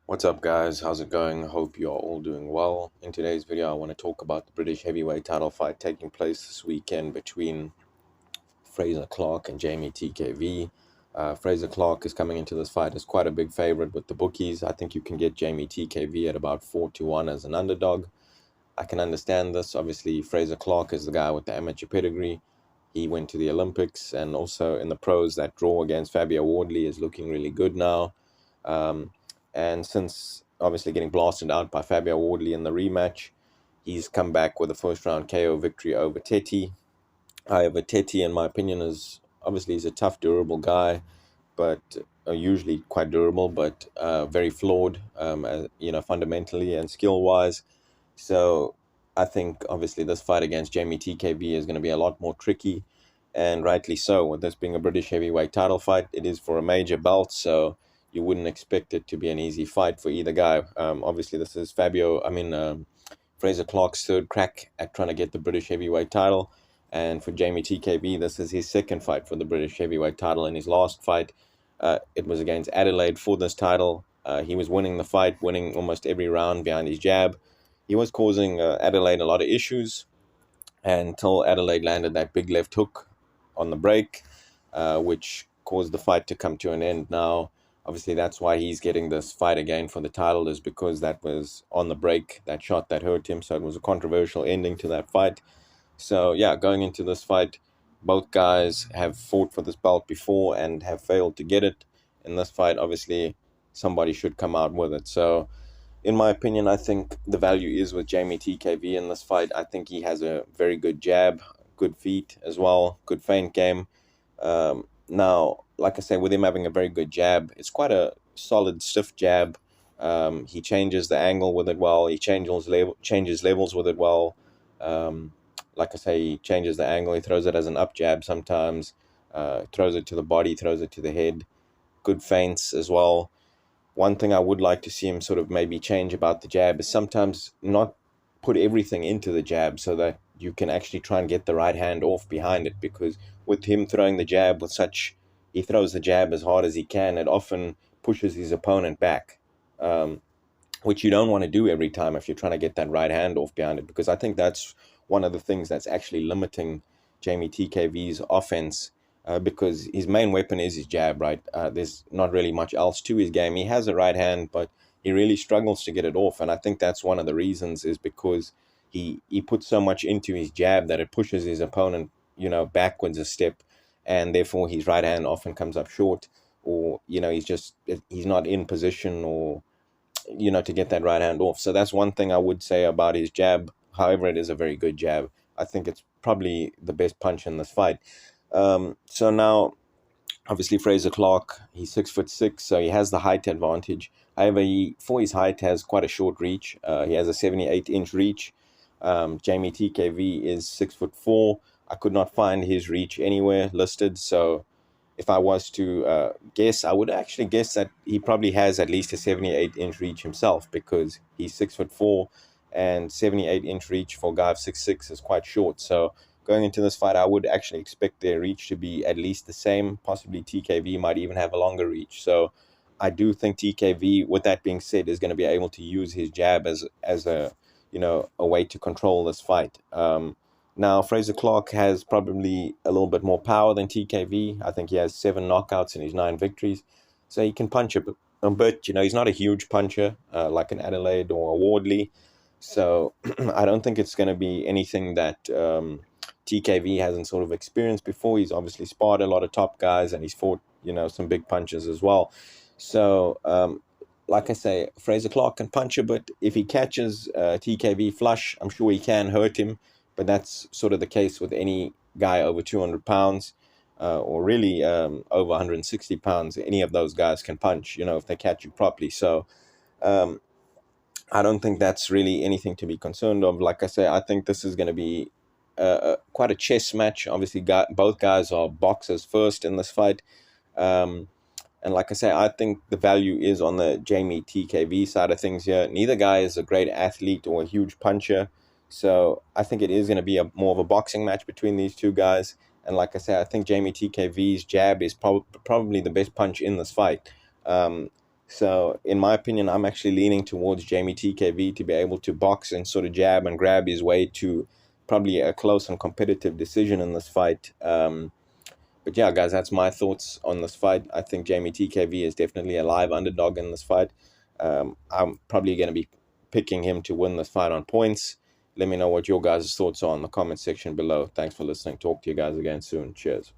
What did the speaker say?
What's up, guys? How's it going? Hope you're all doing well. In today's video, I want to talk about the British heavyweight title fight taking place this weekend between Frazer Clarke and Jeamie TKV. Frazer Clarke is coming into this fight as quite a big favorite with the bookies. I think you can get Jeamie TKV at about 4-1 as an underdog. I can understand this. Obviously, Frazer Clarke is the guy with the amateur pedigree. He went to the Olympics, and also in the pros, that draw against Fabio Wardley is looking really good now. Um, and since obviously getting blasted out by Fabio Wardley in the rematch, he's come back with a first round KO victory over Teti. However, Teti, in my opinion, is obviously he's a tough, durable guy, but usually quite durable, but very flawed, fundamentally and skill wise. So I think obviously this fight against Jeamie TKV is going to be a lot more tricky, and rightly so. With this being a British heavyweight title fight, it is for a major belt, so you wouldn't expect it to be an easy fight for either guy. Obviously, this is Frazer Clarke's third crack at trying to get the British heavyweight title, and for Jeamie TKV, this is his second fight for the British heavyweight title. In his last fight, it was against Adelaide for this title. He was winning the fight, winning almost every round behind his jab. He was causing Adelaide a lot of issues until Adelaide landed that big left hook on the break, which caused the fight to come to an end. Now, obviously, that's why he's getting this fight again for the title, is because that was on the break, that shot that hurt him. So it was a controversial ending to that fight. So, yeah, going into this fight, both guys have fought for this belt before and have failed to get it. In this fight, obviously, somebody should come out with it. So, in my opinion, I think the value is with Jeamie TKV in this fight. I think he has a very good jab, good feet as well, good feint game. Now, like I say, with him having a very good jab, it's quite a solid, stiff jab. He changes the angle with it well. He changes levels with it well. Um, like I say, he changes the angle. He throws it as an up jab sometimes. Throws it to the body, throws it to the head. Good feints as well. One thing I would like to see him sort of maybe change about the jab is sometimes not put everything into the jab so that you can actually try and get the right hand off behind it. Because with him throwing the jab he throws the jab as hard as he can, it often pushes his opponent back, um, which you don't want to do every time if you're trying to get that right hand off behind it. Because I think that's one of the things that's actually limiting Jeamie TKV's offense, because his main weapon is his jab, right? There's not really much else to his game. He has a right hand, but he really struggles to get it off. And I think that's one of the reasons, is because he puts so much into his jab that it pushes his opponent, backwards a step. And therefore his right hand often comes up short, or, he's not in position, or, to get that right hand off. So that's one thing I would say about his jab. However, it is a very good jab. I think it's probably the best punch in this fight. So now, obviously, Frazer Clarke, he's 6'6", so he has the height advantage. However, for his height, has quite a short reach. He has a 78-inch reach. Jeamie TKV is 6'4". I could not find his reach anywhere listed, so if I was to guess, I would actually guess that he probably has at least a 78-inch reach himself, because he's 6'4", and 78-inch reach for a guy of 6'6" is quite short. So going into this fight, I would actually expect their reach to be at least the same. Possibly TKV might even have a longer reach. So I do think TKV, with that being said, is going to be able to use his jab as a way to control this fight. Now, Frazer Clarke has probably a little bit more power than TKV. I think he has 7 knockouts in his 9 victories. So he can punch a bit. He's not a huge puncher like an Adelaide or a Wardley. So I don't think it's going to be anything that TKV hasn't sort of experienced before. He's obviously sparred a lot of top guys, and he's fought, some big punches as well. So, like I say, Frazer Clarke can punch a bit. If he catches TKV flush, I'm sure he can hurt him. But that's sort of the case with any guy over 200 pounds, or really over 160 pounds. Any of those guys can punch, if they catch you properly. So um, I don't think that's really anything to be concerned of. Like I say, I think this is going to be quite a chess match. Obviously, both guys are boxers first in this fight. Um, and like I say, I think the value is on the Jeamie TKV side of things here. Neither guy is a great athlete or a huge puncher. So I think it is going to be more of a boxing match between these two guys. And like I say, I think Jeamie TKV's jab is probably the best punch in this fight. So, in my opinion, I'm actually leaning towards Jeamie TKV to be able to box and sort of jab and grab his way to probably a close and competitive decision in this fight. But yeah, guys, that's my thoughts on this fight. I think Jeamie TKV is definitely a live underdog in this fight. I'm probably going to be picking him to win this fight on points. Let me know what your guys' thoughts are in the comment section below. Thanks for listening. Talk to you guys again soon. Cheers.